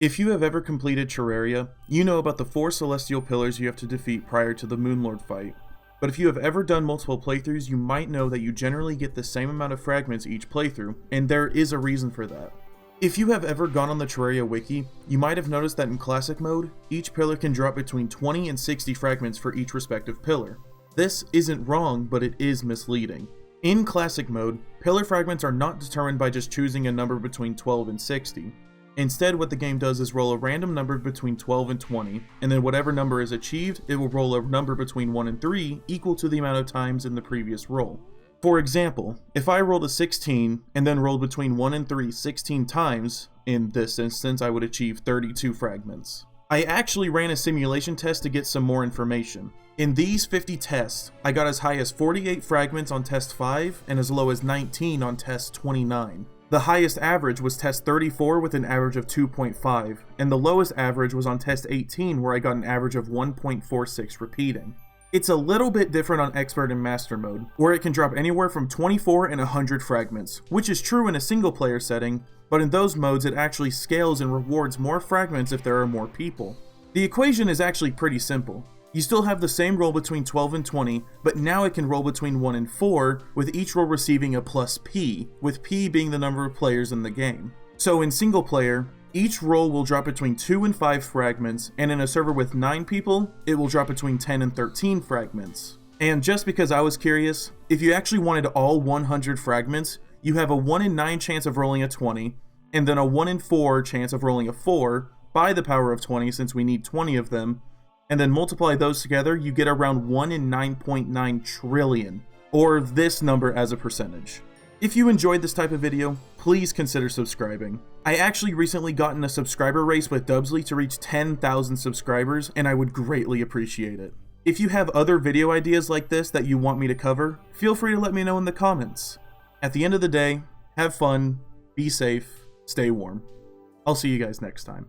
If you have ever completed Terraria, you know about the 4 celestial pillars you have to defeat prior to the Moonlord fight. But if you have ever done multiple playthroughs, you might know that you generally get the same amount of fragments each playthrough, and there is a reason for that. If you have ever gone on the Terraria wiki, you might have noticed that in classic mode, each pillar can drop between 20 and 60 fragments for each respective pillar. This isn't wrong, but it is misleading. In classic mode, pillar fragments are not determined by just choosing a number between 12 and 60. Instead, what the game does is roll a random number between 12 and 20, and then whatever number is achieved, it will roll a number between 1 and 3 equal to the amount of times in the previous roll. For example, if I rolled a 16 and then rolled between 1 and 3 16 times, in this instance I would achieve 32 fragments. I actually ran a simulation test to get some more information. In these 50 tests, I got as high as 48 fragments on test 5 and as low as 19 on test 29. The highest average was test 34 with an average of 2.5, and the lowest average was on test 18 where I got an average of 1.46 repeating. It's a little bit different on expert and master mode, where it can drop anywhere from 24 and 100 fragments, which is true in a single player setting, but in those modes it actually scales and rewards more fragments if there are more people. The equation is actually pretty simple. You still have the same roll between 12 and 20, but now it can roll between 1 and 4, with each roll receiving a plus P, with P being the number of players in the game. So in single player, each roll will drop between 2 and 5 fragments, and in a server with 9 people, it will drop between 10 and 13 fragments. And just because I was curious, if you actually wanted all 100 fragments, you have a 1 in 9 chance of rolling a 20, and then a 1 in 4 chance of rolling a 4, by the power of 20 since we need 20 of them, and then multiply those together, you get around 1 in 9.9 trillion, or this number as a percentage. If you enjoyed this type of video, please consider subscribing. I actually recently got in a subscriber race with Dubsley to reach 10,000 subscribers, and I would greatly appreciate it. If you have other video ideas like this that you want me to cover, feel free to let me know in the comments. At the end of the day, have fun, be safe, stay warm. I'll see you guys next time.